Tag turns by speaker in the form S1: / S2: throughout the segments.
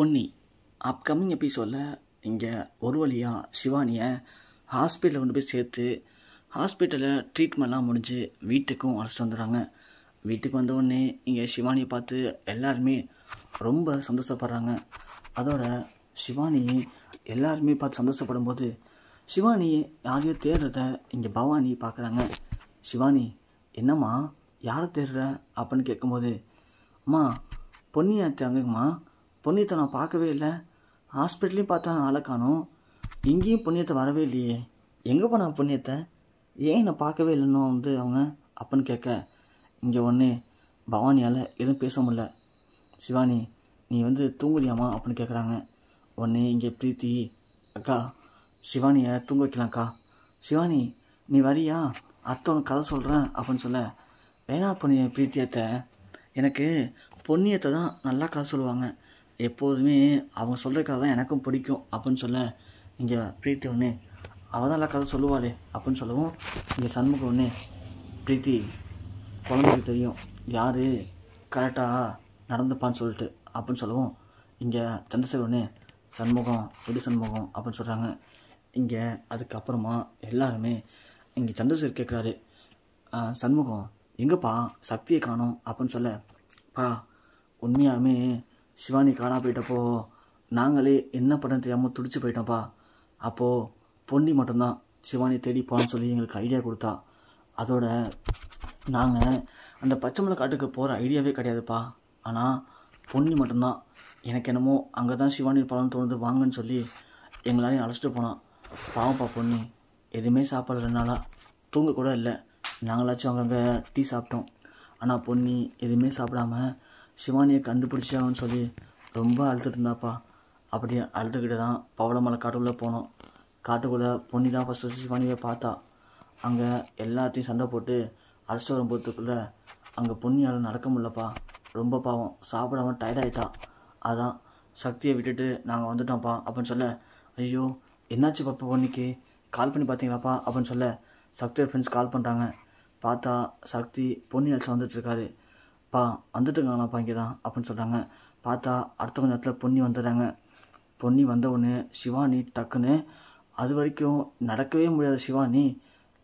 S1: Ponni upcoming எபிசோடில் இங்கே ஒரு வழியாக சிவானியை ஹாஸ்பிட்டலில் கொண்டு போய் சேர்த்து ஹாஸ்பிட்டலில் ட்ரீட்மெண்ட்லாம் முடிஞ்சு வீட்டுக்கும் அழைச்சிட்டு வந்துடுறாங்க. வீட்டுக்கு வந்தவுடனே இங்கே சிவானியை பார்த்து எல்லாருமே ரொம்ப சந்தோஷப்படுறாங்க. அதோட சிவானி எல்லாருமே பார்த்து சந்தோஷப்படும் போது சிவானி யாரையோ தேடுறத இங்கே பவானி பார்க்குறாங்க. சிவானி, என்னம்மா யாரை தேடுற அப்படின்னு கேட்கும்போது, அம்மா பொன்னியை தேங்கம்மா, பொன்னியத்தை நான் பார்க்கவே இல்லை, ஹாஸ்பிட்டலையும் பார்த்தா ஆளை காணோம், இங்கேயும் பொன்னியத்தை வரவே இல்லையே, எங்கே போனா பொன்னியத்தை, ஏன் நான் பார்க்கவே இல்லைன்னு அவங்க அப்படின்னு கேட்க இங்கே ஒன்றே பவானியால் எதுவும் பேச முடியல. சிவானி, நீ தூங்குறியாம்மா அப்படின்னு கேட்குறாங்க. உடனே இங்கே பிரீத்தி, அக்கா சிவானியை தூங்க வைக்கலாம்க்கா, சிவானி நீ வரியா, அத்தை உனக்கு கதை சொல்கிறேன் அப்படின்னு சொல்ல, வேணா பொன்னிய பிரீத்தியத்தை, எனக்கு பொன்னியத்தை தான் நல்லா கதை சொல்லுவாங்க, எப்போதுமே அவங்க சொல்கிற கதை தான் எனக்கும் பிடிக்கும் அப்படின்னு சொல்ல, இங்கே பிரீத்தி ஒன்று அவள் தான் நல்லா கதை சொல்லுவாளே அப்படின்னு சொல்லவும், இங்கே சண்முகம் ஒன்று, பிரீத்தி குழந்தைக்கு தெரியும் யார் கரெக்டாக நடந்துப்பான்னு சொல்லிட்டு அப்படின்னு சொல்லவும், இங்கே சந்திரசேகர் ஒன்று, சண்முகம் எப்படி சண்முகம் அப்படின்னு சொல்கிறாங்க. இங்கே அதுக்கப்புறமா எல்லாருமே இங்கே சந்திரசேகர் கேட்குறாரு, சண்முகம் எங்கேப்பா சக்தியை காணோம் அப்படின்னு சொல்ல, பா உண்மையாகவே சிவானி காணா போயிட்டப்போ நாங்களே என்ன பண்ண தெரியாமல் துடிச்சு போயிட்டோம்ப்பா, அப்போது பொன்னி மட்டும்தான் சிவானி தேடி போகலான்னு சொல்லி எங்களுக்கு ஐடியா கொடுத்தா, அதோட நாங்கள் அந்த பச்சைமலை காட்டுக்கு போகிற ஐடியாவே கிடையாதுப்பா, ஆனால் பொன்னி மட்டும்தான் எனக்கு என்னமோ அங்கே தான் சிவானி பழம்னு தோணுது வாங்கன்னு சொல்லி எங்களாலையும் அழைச்சிட்டு போனான். பாவப்பா பொன்னி எதுவுமே சாப்பிட்ற 2 நாளாக தூங்க கூட இல்லை, நாங்களாச்சும் அங்கங்கே டீ சாப்பிட்டோம், ஆனால் பொன்னி எதுவுமே சாப்பிடாம சிவானியை கண்டுபிடிச்சாங்கன்னு சொல்லி ரொம்ப அழுதுட்டு இருந்தாப்பா. அப்படியே அழுதுகிட்டு தான் பவளமலை காட்டுக்குள்ளே போனோம். காட்டுக்குள்ளே பொன்னி தான் ஃபஸ்ட்டு சிவானியை பார்த்தா. அங்கே எல்லாத்தையும் சண்டை போட்டு அழைச்சிட்டு வரும்போதுக்குள்ளே அங்கே பொன்னியால் நடக்க முடியலப்பா, ரொம்ப பாவம் சாப்பிடாம டயர்டாயிட்டா, அதான் சக்தியை விட்டுட்டு நாங்கள் வந்துட்டோம்ப்பா அப்படின்னு சொல்ல, ஐயோ என்னாச்சு பாப்பா பொன்னிக்கு, கால் பண்ணி பார்த்தீங்களாப்பா அப்படின்னு சொல்ல, சக்தியோட ஃப்ரெண்ட்ஸ் கால் பண்ணுறாங்க. பார்த்தா சக்தி பொன்னி அழைச்சி வந்துட்டுருக்காரு. பா வந்துட்டுருக்காங்களாப்பா இங்கே தான் அப்படின்னு சொல்கிறாங்க. பார்த்தா அடுத்த கொஞ்ச நேரத்தில் பொன்னி வந்துடுறாங்க. பொன்னி வந்த உடனே சிவானி டக்குன்னு, அது வரைக்கும் நடக்கவே முடியாத சிவானி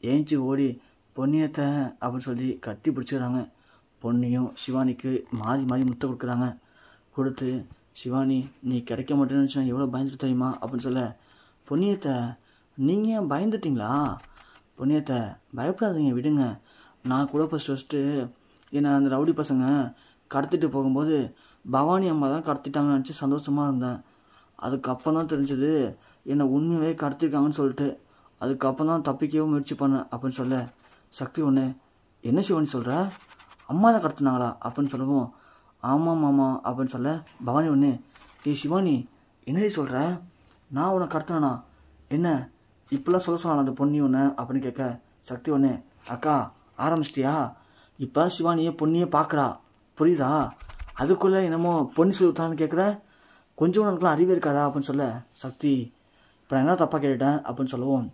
S1: ஏஞ்சி ஓடி பொன்னியத்தை அப்படின்னு சொல்லி கட்டி பிடிச்சிக்கிறாங்க. பொன்னியும் சிவானிக்கு மாறி மாறி முத்த கொடுக்குறாங்க. கொடுத்து, சிவானி நீ கிடைக்க மாட்டேன்னு நினச்சா எவ்வளோ பயந்துட்டு தெரியுமா அப்படின்னு சொல்ல, பொன்னியத்தை நீங்கள் ஏன் பயந்துட்டிங்களா, பொன்னியத்தை பயப்படாதீங்க விடுங்க, நான் கூட ஃபஸ்ட்டு என்னை அந்த ரவுடி பசங்க கடத்திட்டு போகும்போது பவானி அம்மா தான் கடத்திட்டாங்கன்னு நினச்சி சந்தோஷமாக இருந்தேன், அதுக்கப்புறம் தான் தெரிஞ்சது என்னை உண்மையாகவே கடத்திருக்காங்கன்னு சொல்லிட்டு, அதுக்கப்புறம் தான் தப்பிக்கவே முயற்சி பண்ணேன் அப்படின்னு சொல்ல, சக்தி ஒன்று, என்ன சிவானி சொல்கிற, அம்மா தான் கடத்தினாங்களா அப்படின்னு சொல்லவும், ஆமாம் மாமா அப்படின்னு சொல்ல, பவானி ஒன்று, சிவானி என்னடி சொல்கிற, நான் உன்னை கடத்தினா என்ன இப்பெல்லாம் சொல்ல சொன்னால அந்த பொன்னி ஒன்று அப்படின்னு கேட்க, சக்தி ஒன்று, அக்கா ஆரம்பிச்சிட்டியா, இப்போ சிவானியை பொன்னியை பார்க்குறா புரியுதா, அதுக்குள்ளே என்னமோ பொன்னி சொல்லி விட்டான்னு கேட்குற, கொஞ்சம் உனக்குலாம் அறிவே இருக்காதா அப்படின்னு சொல்ல, சக்தி இப்போ நான் என்ன தப்பாக கேட்டுட்டேன் அப்படின்னு சொல்லவும்,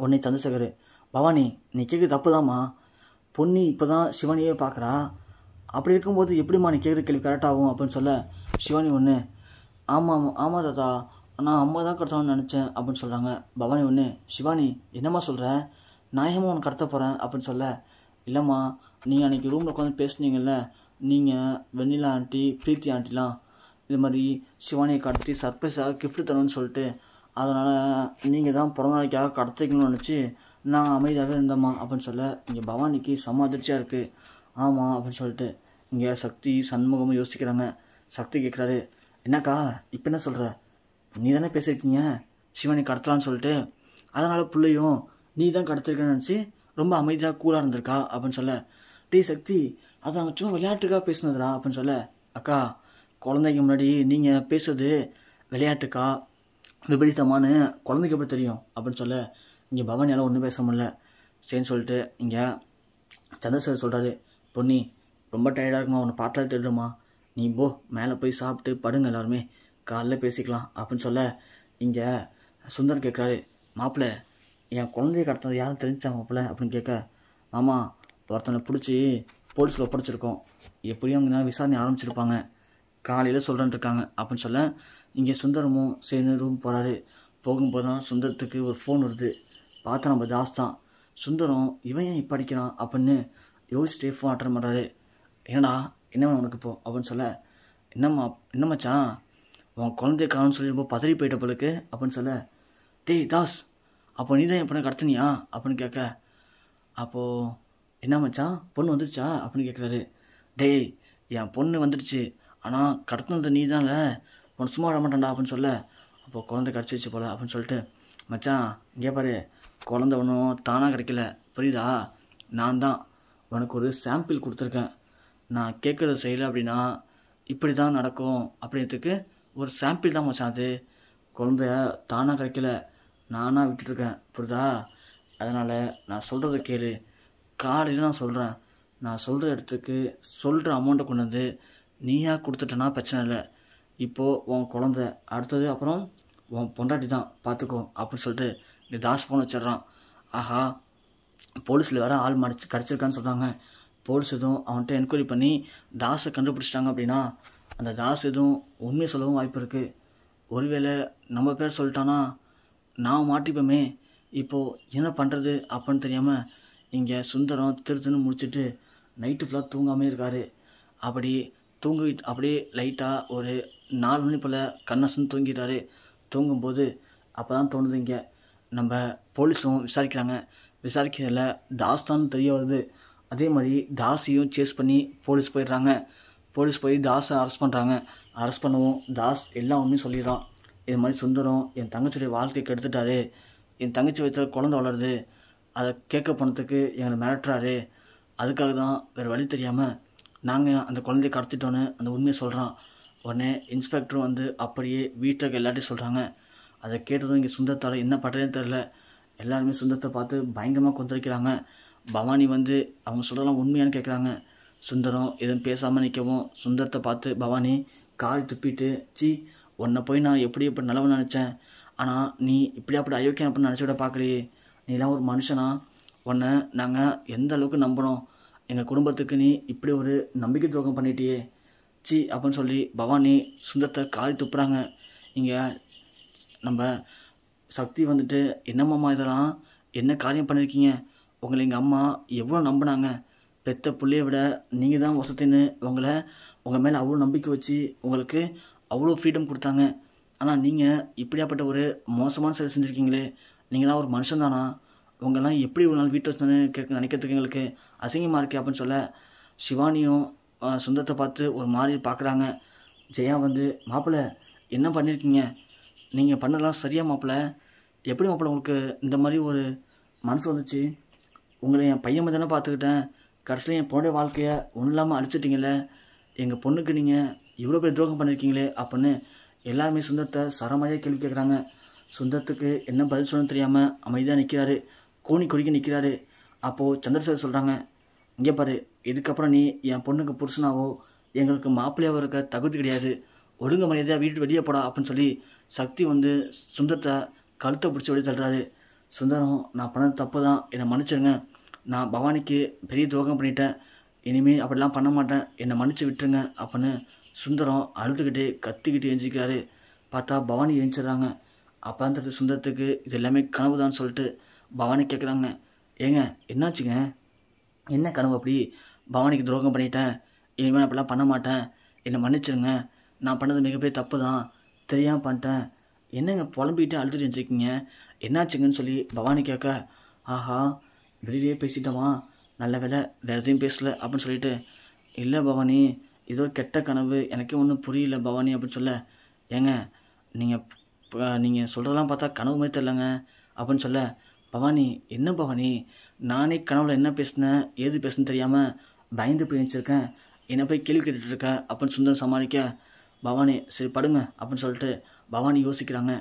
S1: உடனே சந்திரசேகர், பவானி நீ கேட்குறது தப்பு தாம்மா, பொன்னி இப்போ தான் சிவானியே பார்க்குறா, அப்படி இருக்கும்போது எப்படிம்மா நீ கேட்குற கேள்வி கரெக்டாகும் அப்படின்னு சொல்ல, சிவானி ஒன்று, ஆமாம் ஆமாம் தாத்தா, நான் அம்மா தான் கடத்தணும்னு நினச்சேன் அப்படின்னு சொல்கிறாங்க. பவானி ஒன்று, சிவானி என்னம்மா சொல்கிற, நான் ஏமா உனக்கு கடத்த போகிறேன் அப்படின்னு சொல்ல, இல்லைம்மா நீங்கள் அன்றைக்கி ரூமில் உட்காந்து பேசுனீங்கல்ல, நீங்கள் வெண்ணிலா ஆண்டி பிரீத்தி ஆண்டிலாம் இது மாதிரி சிவானியை கடத்தி சர்ப்ரைஸாக கிஃப்ட் தரணும்னு சொல்லிட்டு, அதனால் நீங்கள் தான் பிறந்த நாளைக்காக கடத்திக்கணும்னு நினச்சி நான் அமைதியாகவே இருந்தேம்மா அப்படின்னு சொல்ல, இங்கே பவானிக்கு செம்ம அதிர்ச்சியாக இருக்குது. ஆமாம் அப்படின்னு சொல்லிட்டு இங்கே சக்தி சண்முகமும் யோசிக்கிறாங்க. சக்தி கேட்குறாரு, என்னக்கா இப்போ என்ன சொல்கிற, நீ தானே பேசியிருக்கீங்க சிவானி கடத்தலான்னு சொல்லிட்டு, அதனால் பிள்ளையும் நீ தான் கடத்திருக்கேன்னு நினச்சி ரொம்ப அமைதியாக கூலாக இருந்திருக்கா அப்படின்னு சொல்ல, சக்தி அது நாங்கள் சும்மா விளையாட்டுக்காக பேசுனதுடா அப்படின்னு சொல்ல, அக்கா குழந்தைக்கு முன்னாடி நீங்கள் பேசுறது விளையாட்டுக்கா விபரீதமானு குழந்தைக்கு எப்படி தெரியும் அப்படின்னு சொல்ல, இங்கே பவானியால் ஒன்றும் பேச முடியல. சரின்னு சொல்லிட்டு இங்கே சந்திரசேகர் சொல்கிறாரு, பொன்னி ரொம்ப டயர்டாக இருக்குமா, உன்னை பார்த்தாலே தெரியுதுமா, நீ போ மேலே போய் சாப்பிட்டு படுங்க எல்லாருமே காலைல பேசிக்கலாம் அப்படின்னு சொல்ல, இங்கே சுந்தர் கேட்குறாரு, மாப்பிள்ளை என் குழந்தைய கடத்தினது யாரும் தெரிஞ்சாங்க மாப்பிள்ளை அப்படின்னு கேட்க, மாமா ஒருத்தனை பிடிச்சி போலீஸில் ஒப்படைச்சிருக்கோம், எப்படியும் அவங்க விசாரணை ஆரம்பிச்சிருப்பாங்க, காலையில் சொல்கிறேன்னு இருக்காங்க அப்படின்னு சொல்ல இங்கே சுந்தரமும் சேர்ந்து ரூம் போகிறாரு. போகும்போது தான் சுந்தரத்துக்கு ஒரு ஃபோன் வருது. பார்த்தா நம்ம தாஸ் தான். சுந்தரம் இவன் ஏன் இப்போ அடிக்கிறான் அப்படின்னு யோசிச்சுட்டே ஃபோன் அட்டன் பண்ணுறாரு. என்னடா என்ன வேணும் உனக்கு இப்போ அப்படின்னு சொல்ல என்ன மச்சான் உன் குழந்தைய காணும்னு சொல்லி ரொம்ப பதறி போயிட்ட போலுக்கு அப்படின்னு சொல்ல டேய் தாஸ் அப்போ நீ தான் என் பொண்ணை கடத்தினியா அப்படின்னு கேட்க அப்போது என்ன மச்சான் பொண்ணு வந்துடுச்சா அப்படின்னு கேட்குறாரு. டேய் என் பொண்ணு வந்துடுச்சு ஆனால் கடத்தினது நீ தான்ல உனக்கு சும்மா விட மாட்டேன்டா அப்படின்னு சொல்ல அப்போது குழந்தை கிடச்சிச்சு போல அப்படின்னு சொல்லிட்டு மச்சான் இங்கே பாரு குழந்தை ஒன்றும் தானாக கிடைக்கல புரியுதா, நான் தான் உனக்கு ஒரு சாம்பிள் கொடுத்துருக்கேன். நான் கேட்குறத செய்யலை அப்படின்னா இப்படி தான் நடக்கும் அப்படின்றதுக்கு ஒரு சாம்பிள் தான் மச்சான். அது குழந்தைய தானாக கிடைக்கல, நானாக விட்டுட்ருக்கேன் புரியுதா. அதனால் நான் சொல்கிறத கேளு. காலையில் நான் சொல்கிறேன், நான் சொல்கிற இடத்துக்கு சொல்கிற அமௌண்ட்டை கொண்டு வந்து நீயா கொடுத்துட்டேன்னா பிரச்சனை இல்லை. இப்போது உன் குழந்தை அடுத்தது அப்புறம் உன் பொண்டாட்டி தான் பார்த்துக்கோ அப்படின்னு சொல்லிட்டு இங்கே தாஸ் ஃபோன் வச்சிட்றான். ஆஹா போலீஸில் வேறு ஆள் கிடச்சிருக்கான்னு சொல்கிறாங்க. போலீஸ் எதுவும் அவன்கிட்ட என்கொயரி பண்ணி தாஸை கண்டுபிடிச்சிட்டாங்க அப்படின்னா அந்த தாஸ் எதுவும் உண்மையை சொல்லவும் வாய்ப்பு இருக்குது. ஒருவேளை நம்ம பேர் சொல்லிட்டானா நான் மாட்டிப்போமே. இப்போது என்ன பண்ணுறது அப்படின்னு தெரியாமல் இங்கே சுந்தரம் திருத்துன்னு முடிச்சுட்டு நைட்டு ஃபுல்லாக தூங்காமே இருக்கார். அப்படி அப்படியே லைட்டாக ஒரு 4 மணி போல் கண்ணசன்னு தூங்கிட்டாரு. தூங்கும்போது அப்போ தான் தோணுது இங்கே நம்ம போலீஸும் விசாரிக்கிறாங்க. விசாரிக்கிறதில் தாஸ் தான் தெரிய வருது. அதே மாதிரி தாஸையும் சேஸ் பண்ணி போலீஸ் போயிடுறாங்க. போலீஸ் போய் தாஸை அரெஸ்ட் பண்ணுறாங்க. அரெஸ்ட் பண்ணவும் தாஸ் எல்லா உண்மையும் சொல்லிடுறான். இது மாதிரி சுந்தரம் என் தங்கச்சியுடைய வாழ்க்கையை கெடுத்துட்டாரு, என் தங்கச்சி வயிற்ற குழந்தை வளருது, அதை கேட்க போனதுக்கு எங்களை மிரட்டுறாரு, அதுக்காக தான் வேறு வழி தெரியாமல் நாங்கள் அந்த குழந்தைய கடத்திட்டோன்னு அந்த உண்மையை சொல்கிறான். உடனே இன்ஸ்பெக்டரும் வந்து அப்படியே வீட்டில் எல்லாத்தையும் சொல்கிறாங்க. அதை கேட்டதும் இங்கே சுந்தரத்தால் என்ன பண்ணுறதுன்னு தெரில. எல்லாருமே சுந்தரத்தை பார்த்து பயங்கரமாக கொந்தளிக்கிறாங்க. பவானி வந்து அவங்க சொல்கிறலாம் உண்மையானு கேட்குறாங்க. சுந்தரம் எதுவும் பேசாமல் நிற்கவும் சுந்தரத்தை பார்த்து பவானி காரி துப்பிட்டு உன்னை போய் நான் எப்படி நல்லவன் நினச்சேன், ஆனால் நீ இப்படி அப்படி அயோக்கியம் அப்படின்னு நினச்சி விட பார்க்கலையே, நீலாம் ஒரு மனுஷனா, உன்னை நாங்கள் எந்த அளவுக்கு நம்பணும், எங்கள் குடும்பத்துக்கு நீ இப்படி ஒரு நம்பிக்கை துரோகம் பண்ணிட்டியே அப்படின்னு சொல்லி பவானி சுந்தரத்தை காரி துப்புறாங்க. இங்கே நம்ம சக்தி வந்துட்டு என்னம்மா இதெல்லாம் என்ன காரியம் பண்ணியிருக்கீங்க, உங்களை எங்கள் அம்மா எவ்வளோ நம்பினாங்க, பெத்த பிள்ளைய விட நீங்கள் தான் வசத்தின்னு உங்கள் மேலே அவ்வளோ நம்பிக்கை வச்சு உங்களுக்கு அவ்வளோ ஃப்ரீடம் கொடுத்தாங்க. ஆனால் நீங்கள் இப்படியாப்பட்ட ஒரு மோசமான செயல் செஞ்சுருக்கீங்களே, நீங்களாம் ஒரு மனுஷன் தானா, உங்கள்லாம் எப்படி ஒரு நாள் வீட்டில் வச்சு நினைக்கிறதுக்கு எங்களுக்கு அசிங்கமாக இருக்கே அப்படின்னு சொல்ல சிவானியும் சுந்தரத்தை பார்த்து ஒரு மாதிரி பார்க்குறாங்க. ஜெயா வந்து மாப்பிள்ளை என்ன பண்ணியிருக்கீங்க, நீங்கள் பண்ணலாம் சரியா மாப்பிள்ளை, எப்படி மாப்பிள்ளை உங்களுக்கு இந்த மாதிரி ஒரு மனசு வந்துச்சு, உங்களை என் பையன் தானே பார்த்துக்கிட்டேன், கடைசியில் என் பொண்ணுடைய வாழ்க்கையை ஒன்றும் இல்லாமல் அடிச்சிட்டிங்களே, எங்கள் பொண்ணுக்கு நீங்கள் இவ்வளோ பேர் துரோகம் பண்ணியிருக்கீங்களே அப்படின்னு எல்லாருமே சுந்தரத்தை சரமாரியாக கேள்வி கேட்குறாங்க. சுந்தரத்துக்கு என்ன பதில் சொல்லணும்னு தெரியாமல் அமைதியாக நிற்கிறாரு, கோணி கொடிக்க நிற்கிறாரு. அப்போது சந்திரசேகர் சொல்கிறாங்க, இங்கே பாரு, இதுக்கப்புறம் நீ என் பொண்ணுக்கு புருஷனாவோ எங்களுக்கு மாப்பிள்ளையாவோ இருக்க தகுதி கிடையாது, ஒழுங்கு மரியாதையாக வீட்டு வெளியே போடா அப்படின்னு சொல்லி சக்தி வந்து சுந்தரத்தை கழுத்தை பிடிச்சி வெளியே தள்ளுறாரு. சுந்தரம் நான் பண்ணது தப்பு தான், என்னை மன்னிச்சிருங்க, நான் பவானிக்கு பெரிய துரோகம் பண்ணிட்டேன், இனிமேல் அப்படிலாம் பண்ண மாட்டேன், என்னை மன்னிச்சு விட்டுருங்க அப்படின்னு சுந்தரம் அழுதுகிட்டே கத்திக்கிட்டு எஞ்சிக்கிறாரு. பார்த்தா பவானி எழுந்துடுறாங்க. அப்போ தான் தெரிஞ்ச சுந்தரத்துக்கு இது எல்லாமே கனவு தான் சொல்லிட்டு பவானி கேட்குறாங்க, ஏங்க என்னாச்சுங்க, என்ன கனவு அப்படி, பவானிக்கு துரோகம் பண்ணிட்டேன், இனிமேல் அப்படிலாம் பண்ண மாட்டேன், என்னை மன்னிச்சிருங்க, நான் பண்ணது மிகப்பெரிய தப்பு தான், தெரியாமல் பண்ணிட்டேன், என்னங்க புலம்பிக்கிட்டு அழுதுட்டு எழுந்திருக்கீங்க, என்னாச்சுங்கன்னு சொல்லி பவானி கேட்க, ஆஹா வெளியிலேயே பேசிட்டோமா, நல்ல வேலை வேறு எதையும் பேசலை அப்படின்னு சொல்லிட்டு, இல்லை பவானி ஏதோ கெட்ட கனவு, எனக்கே ஒன்றும் புரியல பவானி அப்படின்னு சொல்ல, ஏங்க நீங்கள் சொல்கிறதெல்லாம் பார்த்தா கனவு மாதிரி தெரிலங்க அப்படின்னு சொல்ல, பவானி என்ன பவானி, நானே கனவுல என்ன பேசினேன் ஏது பேசுன்னு தெரியாமல் பயந்து போய் எழுந்திருக்கேன், என்னை போய் கேள்வி கேட்டுட்ருக்க அப்படின்னு சுந்தரம் சமாளிக்க, பவானி சரி படுங்க அப்படின்னு சொல்லிட்டு பவானி யோசிக்கிறாங்க.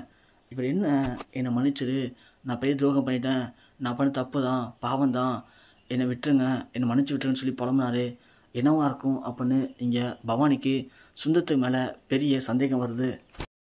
S1: இப்போ என்னை மன்னிச்சிடு, நான் பெரிய துரோகம் பண்ணிட்டேன், நான் பண்ண தப்பு தான், பாவம் தான், என்னை விட்டுருங்க, என்னை மன்னிச்சு விட்டுருன்னு சொல்லி புலம்புனாரு. என்னவா இருக்கும் அப்படின்னு இங்கே பவானிக்கு சுந்தரத்துக்கு மேலே பெரிய சந்தேகம் வருது.